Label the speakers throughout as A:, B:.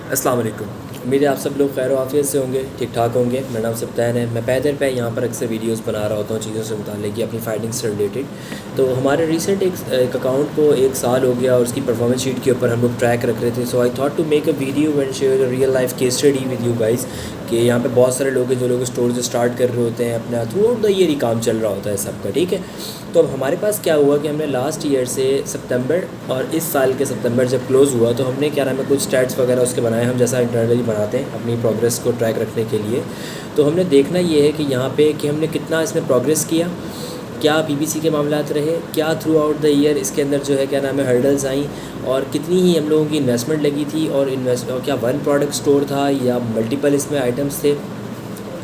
A: अस्सलाम वालेकुम। उम्मीद है आप सब लोग खैर आफियत से होंगे, ठीक ठाक होंगे। मेरा नाम सब्तान है। मैं पैदर पे यहाँ पर अक्सर वीडियोस बना रहा होता हूँ चीज़ों से मुताल्लिक़ अपनी फाइंडिंग्स से रिलेटेड। तो हमारे रिसेंट एक अकाउंट को 1 साल हो गया और उसकी परफॉर्मेंस शीट के ऊपर हम लोग ट्रैक रख रहे थे। So I thought to make a video and share a real life case study with you guys कि यहाँ पे बहुत सारे लोग हैं जो लोग स्टोर से स्टार्ट कर रहे होते हैं, अपना थ्रू आउट द ईयर ही काम चल रहा होता है सबका, ठीक है। तो अब हमारे पास क्या हुआ कि हमने लास्ट ईयर से सितंबर और इस साल के सितंबर जब क्लोज़ हुआ तो हमने क्या नाम है कुछ स्टैट्स वगैरह उसके बनाए, हम जैसा इंटरनली बनाते हैं अपनी प्रोग्रेस को ट्रैक रखने के लिए। तो हमने देखना ये है कि यहाँ पे कि हमने कितना इसमें प्रोग्रेस किया, क्या पीपीसी के मामलात रहे, क्या थ्रू आउट द ईयर इसके अंदर जो है क्या नाम है हर्डल्स आई, और कितनी ही हम लोगों की इन्वेस्टमेंट लगी थी, और क्या वन प्रोडक्ट स्टोर था या मल्टीपल इसमें आइटम्स थे।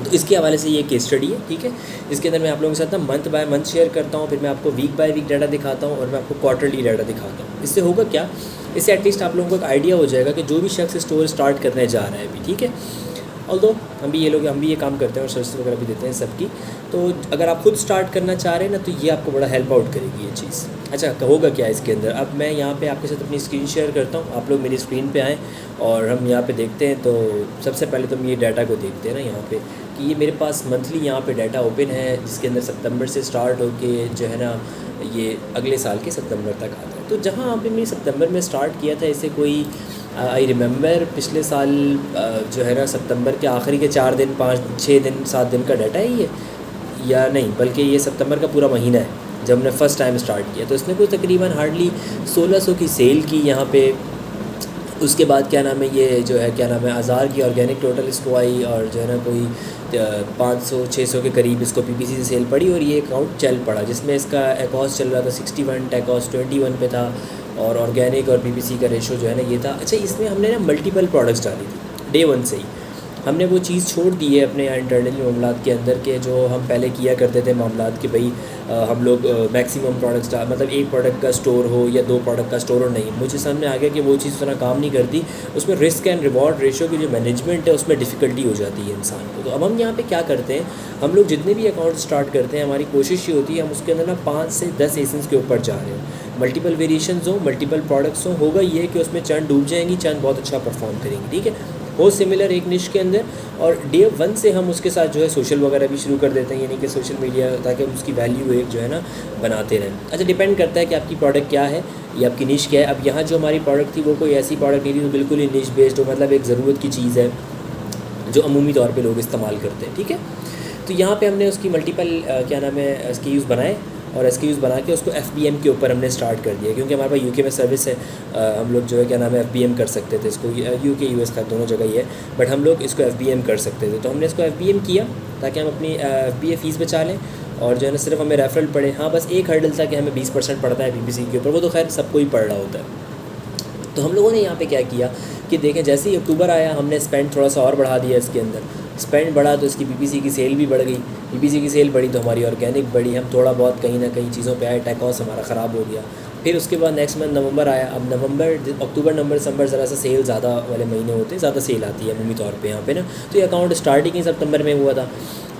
A: तो इसके हवाले से ये केस स्टडी है, ठीक है। इसके अंदर मैं आप लोगों के साथ ना मंथ बाय मंथ शेयर करता हूँ, फिर मैं आपको वीक बाय वीक डाटा दिखाता हूँ और मैं आपको क्वार्टरली डाटा दिखाता हूँ। इससे होगा क्या, इससे एटलीस्ट आप लोगों को एक आइडिया हो जाएगा कि जो भी शख्स स्टोर स्टार्ट करने जा रहा है अभी, ठीक है। ऑल्दो हम भी ये काम करते हैं और सर्विस वगैरह भी देते हैं सबकी। तो अगर आप खुद स्टार्ट करना चाह रहे हैं ना तो ये आपको बड़ा हेल्प आउट करेगी ये चीज़। अच्छा, होगा क्या इसके अंदर, अब मैं यहाँ पे आपके साथ अपनी स्क्रीन शेयर करता हूँ, आप लोग मेरी स्क्रीन पे आएँ और हम यहाँ पे देखते हैं। तो सबसे पहले तो हम ये डाटा को देखते हैं ना यहाँ पे कि ये मेरे पास मंथली यहाँ पे डाटा ओपन है जिसके अंदर सितंबर से स्टार्ट होके जो है ना ये अगले साल के सितंबर तक आता है। तो जहाँ आपने मैंने सितंबर में स्टार्ट किया था इसे कोई आई रिमेंबर पिछले साल जो है ना सितंबर के आखिरी के 4 दिन 5-6 दिन 7 दिन का डाटा है ये, या नहीं बल्कि ये सितंबर का पूरा महीना है जब हमने फ़र्स्ट टाइम स्टार्ट किया। तो इसने कोई तकरीबन हार्डली 1600 की सेल की यहाँ पे। उसके बाद क्या नाम है ये जो है क्या नाम है 1000 की ऑर्गेनिक टोटल इसको आई, और जो है ना कोई 500-600 के करीब इसको पीपीसी से सेल पड़ी, और ये अकाउंट चल पड़ा जिसमें इसका एकॉस चल रहा था 61, टेकॉस 21 पे था, और ऑर्गेनिक और पीपीसी का रेशो जो है ना ये था। अच्छा, इसमें हमने ना मल्टीपल प्रोडक्ट्स डाली थी डे 1 से ही। हमने वो चीज़ छोड़ दी है अपने इंटरनल मामलात के अंदर के जो हम पहले किया करते थे मामलात कि भाई हम लोग मैक्सिमम प्रोडक्ट्स मतलब एक प्रोडक्ट का स्टोर हो या 2 प्रोडक्ट का स्टोर हो। नहीं, मुझे सामने आ गया कि वो चीज़ उतना काम नहीं करती, उसमें रिस्क एंड रिवॉर्ड रेशो की जो मैनेजमेंट है उसमें डिफ़िकल्टी हो जाती है इंसान को। तो अब हम यहाँ पे क्या करते हैं, हम लोग जितने भी अकाउंट स्टार्ट करते हैं हमारी कोशिश ये होती है हम उसके अंदर ना 5 से 10 एसेंस के ऊपर जा रहे हैं, मल्टीपल वेरिएशंस हो, मल्टीपल प्रोडक्ट्स हो। होगा ये कि उसमें चंद डूब जाएंगी, चंद बहुत अच्छा परफॉर्म करेंगी, ठीक है, हो सिमिलर एक निश के अंदर। और डे 1 से हम उसके साथ जो है सोशल वगैरह भी शुरू कर देते हैं, यानी कि सोशल मीडिया, ताकि हम उसकी वैल्यू एक जो है ना बनाते रहें। अच्छा, डिपेंड करता है कि आपकी प्रोडक्ट क्या है या आपकी निश क्या है। अब यहाँ जो हमारी प्रोडक्ट थी वो कोई ऐसी प्रोडक्ट नहीं थी जो बिल्कुल ही निश बेस्ड हो, मतलब एक ज़रूरत की चीज़ है जो अमूमी तौर पे लोग इस्तेमाल करते हैं, ठीक है। तो यहाँ पे हमने उसकी मल्टीपल क्या नाम है SKUs बनाए, और SKUs बना के उसको FBM के ऊपर हमने स्टार्ट कर दिया, क्योंकि हमारे पास यूके में सर्विस है। हम लोग जो है क्या नाम है FBM कर सकते थे इसको, यूके US का दोनों जगह ही है, बट हम लोग इसको FBM कर सकते थे। तो हमने इसको FBM किया ताकि हम अपनी FBA फ़ीस बचा लें, और जो है ना सिर्फ हमें रेफरल पड़े। हाँ, बस एक हर्डल था कि हमें 20% पड़ता है पीपीसी के ऊपर, वो तो खैर सबको ही पड़ रहा होता है। तो हम लोगों ने यहाँ पे क्या किया कि देखें, जैसे ही अक्टूबर आया हमने स्पेंड थोड़ा सा और बढ़ा दिया इसके अंदर। स्पेंड बढ़ा तो इसकी पीपीसी की सेल भी बढ़ गई, पीपीसी की सेल बढ़ी तो हमारी ऑर्गेनिक बढ़ी, हम थोड़ा बहुत कहीं ना कहीं चीज़ों पे आए, टेकॉस हमारा ख़राब हो गया। फिर उसके बाद नेक्स्ट मंथ नवंबर आया। अब अक्टूबर नवंबर दिसंबर ज़रा सा सेल ज़्यादा वाले महीने होते हैं, ज़्यादा सेल आती है अमूमी तौर पे यहाँ पे ना। तो ये अकाउंट स्टार्टिंग ही सितंबर में हुआ था,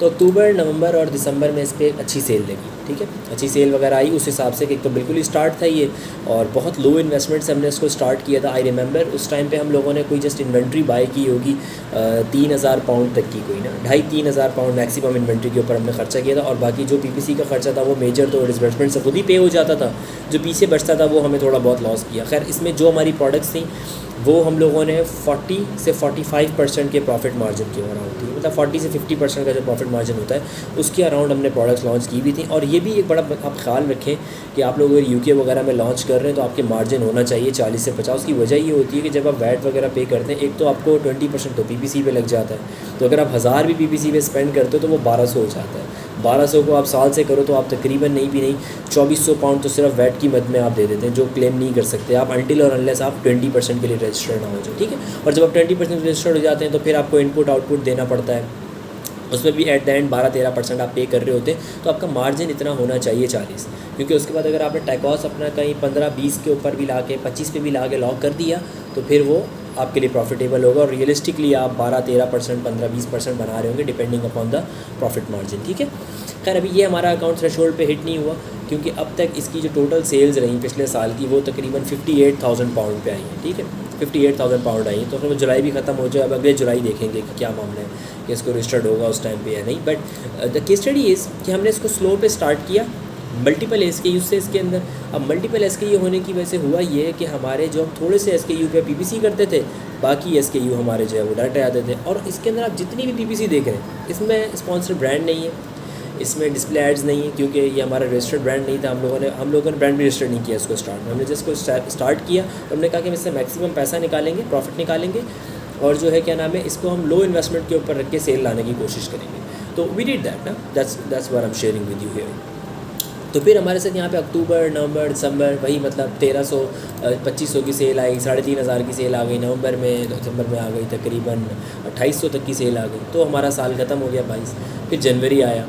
A: तो अक्टूबर नवंबर और दिसंबर में इस पर अच्छी सेल लगी, ठीक है, अच्छी सेल वगैरह आई उस हिसाब से कि तो बिल्कुल ही स्टार्ट था ये, और बहुत लो इन्वेस्टमेंट से हमने इसको स्टार्ट किया था। आई रिमेंबर उस टाइम पे हम लोगों ने कोई जस्ट इन्वेंट्री बाई की होगी 3000 पाउंड तक की, कोई ना 2500-3000 पाउंड मैक्सिमम इन्वेंट्री के ऊपर हमने खर्चा किया था, और बाकी जो पीपीसी का खर्चा था वो मेजर तो डिस्बर्समेंट से खुद ही पे हो जाता था, जो पीछे बचता था वो हमें थोड़ा बहुत लॉस किया। खैर, इसमें जो हमारी प्रोडक्ट्स थी वो हम लोगों ने 40 से 45% के प्रॉफिट मार्जिन के अराउंड थी, मतलब 40 से 50% का जो प्रॉफिट मार्जिन होता है उसके अराउंड हमने प्रोडक्ट्स लॉन्च की भी थी। और ये भी एक बड़ा आप ख्याल रखें कि आप लोग अगर यूके वगैरह में लॉन्च कर रहे हैं तो आपके मार्जिन होना चाहिए 40 से 50। की वजह ये होती है कि जब आप वैट वगैरह पे करते हैं, एक तो आपको 20% तो पीपीसी पे लग जाता है, तो अगर आप 1000 भी पीपीसी पे स्पेंड करते हो तो वो 1200 हो जाता है। 1200 को आप साल से करो तो आप तकरीबन नहीं भी नहीं 2400 पाउंड तो सिर्फ वैट की मद में आप दे देते हैं, जो क्लेम नहीं कर सकते आप अनटिल और अनलेस आप 20% के लिए रजिस्टर्ड ना हो जाए, ठीक है। और जब आप 20% रजिस्टर्ड हो जाते हैं तो फिर आपको इनपुट आउटपुट देना पड़ता है, उसमें भी एट द एंड 12-13% आप पे कर रहे होते हैं। तो आपका मार्जिन इतना होना चाहिए 40, क्योंकि उसके बाद अगर आपने टेकॉस अपना कहीं 15-20 के ऊपर भी ला के 25 पे भी ला के लॉक कर दिया तो फिर वो आपके लिए प्रॉफिटेबल होगा, और रियलिस्टिकली आप 12-13%, 15-20% बना रहे होंगे depending upon the profit margin, ठीक है। खैर अभी ये हमारा अकाउंट थ्रेशोल्ड पे हिट नहीं हुआ, क्योंकि अब तक इसकी जो टोटल सेल्स रही पिछले साल की वो तकरीबन 58,000 पाउंड पे आई हैं, ठीक है, 58,000 पाउंड आई, तो फिर जुलाई भी ख़त्म हो जाए, अब अगले जुलाई देखेंगे कि क्या मामला है, कि इसको रजिस्टर्ड होगा उस टाइम पे या नहीं। But the case study is कि हमने इसको स्लो पे स्टार्ट किया, मल्टीपल SKU से इसके अंदर। अब मल्टीपल SKU होने की वजह से हुआ ये है कि हमारे जो हम थोड़े से SKU पे PPC करते थे, बाकी SKU हमारे जो है वो डायरेक्ट आते थे। और इसके अंदर आप जितनी भी PPC देख रहे हैं, इसमें स्पॉन्सर ब्रांड नहीं है, इसमें डिस्प्ले एड्स नहीं है, क्योंकि ये हमारा रजिस्टर्ड ब्रांड नहीं था। हम लोगों ने ब्रांड भी रजिस्टर्ड नहीं किया इसको स्टार्ट में। हमने जस्ट को स्टार्ट किया, तो हमने कहा कि हम इससे मैक्सिमम पैसा निकालेंगे, प्रॉफिट निकालेंगे, और जो है क्या नाम है, इसको हम लो इन्वेस्टमेंट के ऊपर रख के सेल लाने की कोशिश करेंगे। तो वी डिड दैट ना, that's what I am sharing with you here. तो फिर हमारे साथ यहाँ पे अक्टूबर, नवंबर, दिसंबर, वही मतलब 1300 2500 की सेल आई, 3500 की सेल आ गई, नवंबर में, दिसंबर में आ गई तकरीबन 2800 तक की सेल आ गई। तो हमारा साल ख़त्म हो गया 22। फिर जनवरी आया,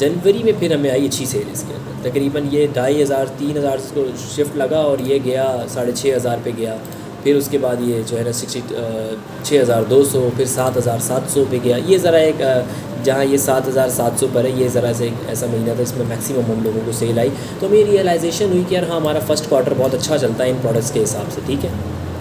A: जनवरी में फिर हमें आई अच्छी सेल इसके अंदर, तकरीबन ये 2500 3000 को शिफ्ट लगा, और ये गया 6500 पे गया। फिर उसके बाद ये जो है ना 6200, फिर 7700 पे गया। ये ज़रा एक जहाँ ये 7700 पर है, ये ज़रा से एक ऐसा महीना था इसमें मैक्सिमम हम लोगों को सेल आई। तो हमें रियलाइजेशन हुई कि यार हाँ, हमारा फर्स्ट क्वार्टर बहुत अच्छा चलता है इन प्रोडक्ट्स के हिसाब से, ठीक है।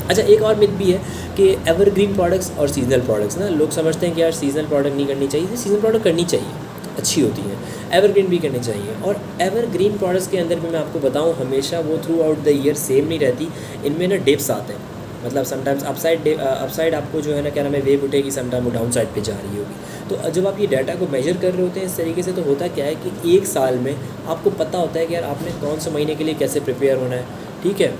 A: अच्छा, एक और मिथ भी है कि एवरग्रीन प्रोडक्ट्स और सीजनल प्रोडक्ट्स ना, लोग समझते हैं कि यार सीजनल प्रोडक्ट नहीं करनी चाहिए, सीजनल प्रोडक्ट करनी चाहिए, अच्छी होती है, एवरग्रीन भी करनी चाहिए। और एवरग्रीन प्रोडक्ट्स के अंदर भी मैं आपको बताऊं, हमेशा वो through out the year same नहीं रहती, इनमें ना डिप्स आते हैं, मतलब समटाइम्स अपसाइड आपको जो है ना क्या नाम है वेव उठेगी, समटाइम वो डाउन साइड पर जा रही होगी। तो जब आप ये डाटा को मेजर कर रहे होते हैं इस तरीके से, तो होता क्या है कि एक साल में आपको पता होता है कि यार आपने कौन से महीने के लिए कैसे प्रिपेयर होना है, ठीक है।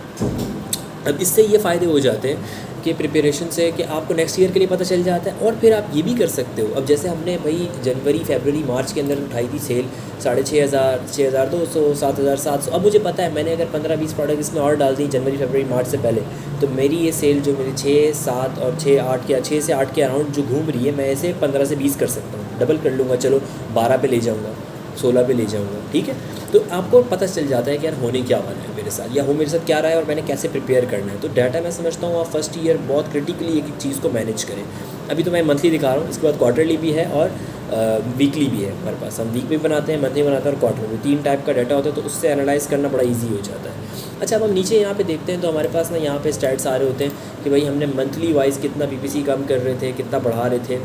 A: अब इससे ये फ़ायदे हो जाते हैं कि प्रिपरेशन से कि आपको नेक्स्ट ईयर के लिए पता चल जाता है। और फिर आप ये भी कर सकते हो, अब जैसे हमने भाई जनवरी, फरवरी, मार्च के अंदर उठाई थी सेल 6500, 6200, 7700। अब मुझे पता है मैंने अगर 15-20 प्रोडक्ट इसमें और डाल दी जनवरी, फरवरी, मार्च से पहले, तो मेरी ये सेल जो मेरी 6, 7 और 6, 8 के 6 से 8 के अराउंड जो घूम रही है, मैं इसे 15 से 20 कर सकता हूँ, डबल कर लूँगा, चलो 12 पे ले जाऊँगा, 16 पे ले जाऊँगा, ठीक है। तो आपको पता चल जाता है कि यार होने क्या वाला है मेरे साथ, या हो मेरे साथ क्या रहा है और मैंने कैसे प्रिपेयर करना है। तो डाटा मैं समझता हूँ आप फर्स्ट ईयर बहुत क्रिटिकली एक चीज़ को मैनेज करें। अभी तो मैं मंथली दिखा रहा हूँ, इसके बाद क्वार्टरली भी है और वीकली भी है हमारे पास। हम वीक भी बनाते हैं, मंथली बनाते हैं और क्वार्टर भी, 3 टाइप का डाटा होता है, तो उससे एनालाइज़ करना बड़ा ईजी हो जाता है। अच्छा, अब हम नीचे यहाँ पे देखते हैं, तो हमारे पास ना यहाँ पे स्टैट्स आ रहे होते हैं कि भाई हमने मंथली वाइज कितना PPC कम कर रहे थे, कितना बढ़ा रहे थे,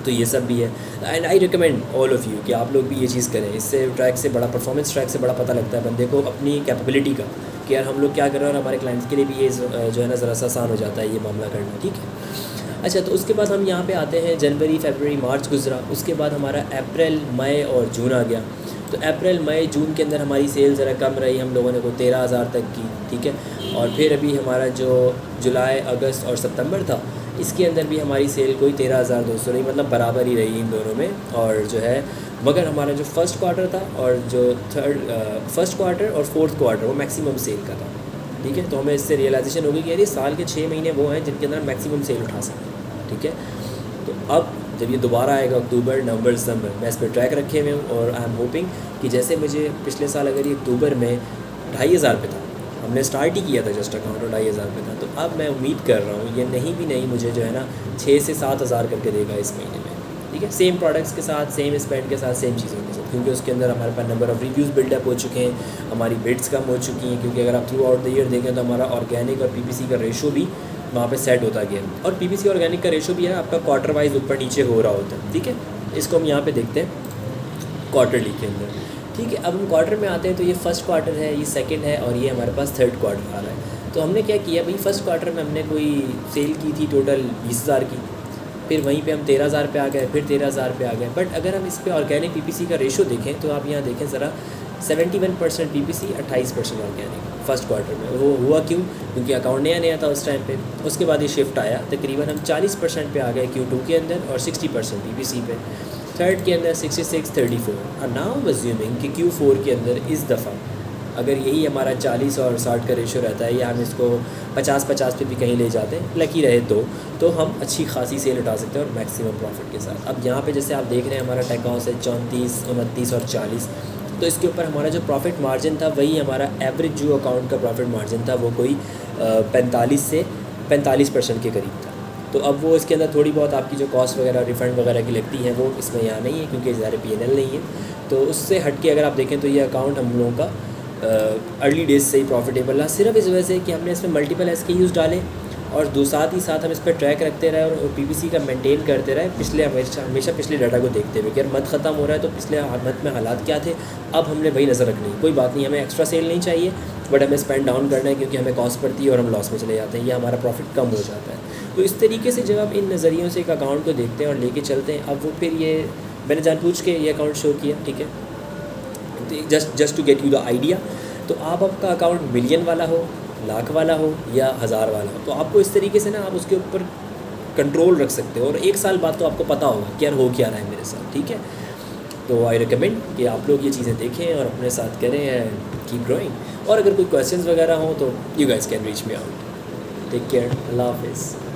A: तो ये सब भी है। And I recommend all of you कि आप लोग भी ये चीज़ करें। इससे ट्रैक से बड़ा, परफॉर्मेंस ट्रैक से बड़ा पता लगता है बंदे को अपनी कैपेबिलिटी का, कि यार हम लोग क्या कर रहे हैं, और हमारे क्लाइंट्स के लिए भी ये जो है ना ज़रा सा आसान हो जाता है ये मामला करना, ठीक है। अच्छा, तो उसके बाद हम यहाँ पे आते हैं, जनवरी, फरवरी, मार्च गुजरा, उसके बाद हमारा अप्रैल, मई और जून आ गया। तो अप्रैल, मई, जून के अंदर हमारी सेल ज़रा कम रही, हम लोगों ने को 13,000 तक की, ठीक है। और फिर अभी हमारा जो जुलाई, अगस्त और सितंबर था, इसके अंदर भी हमारी सेल कोई 13,200 रही, मतलब बराबर ही रही इन दोनों में। और जो है मगर हमारा जो फर्स्ट क्वार्टर था और जो फर्स्ट क्वार्टर और फोर्थ क्वार्टर वो मैक्सिमम सेल का था, ठीक है। तो हमें इससे रियलाइजेशन होगी कि यार ये साल के 6 महीने वो हैं जिनके अंदर मैक्सिमम सेल उठा सकते हैं, ठीक है। तो अब जब ये दोबारा आएगा अक्टूबर, नवंबर, दिसंबर, मैं इस पर ट्रैक रखे हुए हूँ, और आई एम होपिंग कि जैसे मुझे पिछले साल अगर ये अक्टूबर में 2,500 पे था, हमने स्टार्ट ही किया था जस्ट अकाउंट, और 2,500 पे था, तो अब मैं उम्मीद कर रहा हूँ ये नहीं मुझे जो है ना 6 से 7,000 करके देगा इस महीने में, ठीक है। सेम प्रोडक्ट्स के साथ, सेम स्पेंड के साथ, सेम चीज़ों के साथ, क्योंकि उसके अंदर हमारे पास नंबर ऑफ़ रिव्यूज़ बिल्डअप हो चुके हैं, हमारी बिड्स कम हो चुकी हैं, क्योंकि अगर आप थ्रू आउट द ईयर देखें तो हमारा ऑर्गेनिक और PPC का रेशो भी वहाँ पे सेट होता गया, और PPC ऑर्गेनिक का रेशो भी है आपका क्वार्टर वाइज ऊपर नीचे हो रहा होता है, ठीक है। इसको हम यहाँ पे देखते हैं क्वार्टरली के अंदर, ठीक है। अब हम क्वार्टर में आते हैं, तो ये फर्स्ट क्वार्टर है, ये सेकंड है, और ये हमारे पास थर्ड क्वार्टर आ रहा है। तो हमने क्या किया भाई, फर्स्ट क्वार्टर में हमने कोई सेल की थी टोटल 20,000 की, फिर वहीं पे हम 13,000 पे आ गए, फिर 13,000 पे आ गए। बट अगर हम इस पर ऑर्गेनिक PPC का रेशो देखें, तो आप यहाँ देखें ज़रा, 71% PPC, 28% ऑर्गेनिक फर्स्ट क्वार्टर में। वो हुआ क्यों? क्योंकि अकाउंट नया था उस टाइम पे। उसके बाद ये शिफ्ट आया, तकरीबन हम 40% पे आ गए Q2 के अंदर, और 60% PPC पे। थर्ड के अंदर 66, 34। और नाउ अज्यूमिंग कि Q4 के अंदर इस दफ़ा अगर यही हमारा 40 और 60 का रेशो रहता है, या हम इसको 50-50 पे भी कहीं ले जाते हैं, लकी रहे तो हम अच्छी खासी सेल उठा सकते हैं और मैक्सिमम प्रॉफिट के साथ। अब यहाँ पे जैसे आप देख रहे हैं हमारा टेक हाउस है 34, 29 और 40, तो इसके ऊपर हमारा जो प्रॉफिट मार्जिन था वही हमारा एवरेज जो अकाउंट का प्रॉफिट मार्जिन था वो कोई 45 से 45% के करीब था, तो अब वो इसके अंदर थोड़ी बहुत आपकी जो कॉस्ट वगैरह रिफ़ंड वगैरह की लगती हैं वो इसमें यहाँ नहीं है, क्योंकि ज़ाहिर PNL नहीं है। तो उससे हट के अगर आप देखें तो ये अकाउंट हम लोगों का अर्ली डेज से ही प्रॉफिटेबल रहा, सिर्फ इस वजह से कि हमने इसमें मल्टीपल SKUs डाले और साथ ही साथ हम इस पर ट्रैक रखते रहे और PPC का मेंटेन करते रहे पिछले हमेशा पिछले डाटा को देखते हुए कि अगर मंथ ख़त्म हो रहा है तो पिछले मंथ में हालात क्या थे, अब हमने वही नज़र रखनी है। कोई बात नहीं, हमें एक्स्ट्रा सेल नहीं चाहिए, बट हमें स्पेंड डाउन करना है क्योंकि हमें कॉस्ट पड़ती है और हम लॉस में चले जाते हैं या हमारा प्रॉफिट कम हो जाता है। तो इस तरीके से जब आप इन नज़रियों से एक अकाउंट को देखते हैं और लेके चलते हैं, अब वो फिर ये मैंने जानबूझ के ये अकाउंट शो किया, ठीक है, just to get you the idea. तो आपका अकाउंट मिलियन वाला हो, लाख वाला हो या हज़ार वाला हो, तो आपको इस तरीके से ना आप उसके ऊपर कंट्रोल रख सकते हो और 1 साल बाद तो आपको पता होगा कि यार हो क्या रहा है मेरे साथ, ठीक है। तो आई रिकमेंड कि आप लोग ये चीज़ें देखें और अपने साथ करें एंड कीप ग्रोइंग। और अगर कोई क्वेश्चंस वगैरह हो तो you guys can reach me out. Take care, अल्लाह हाफिज़।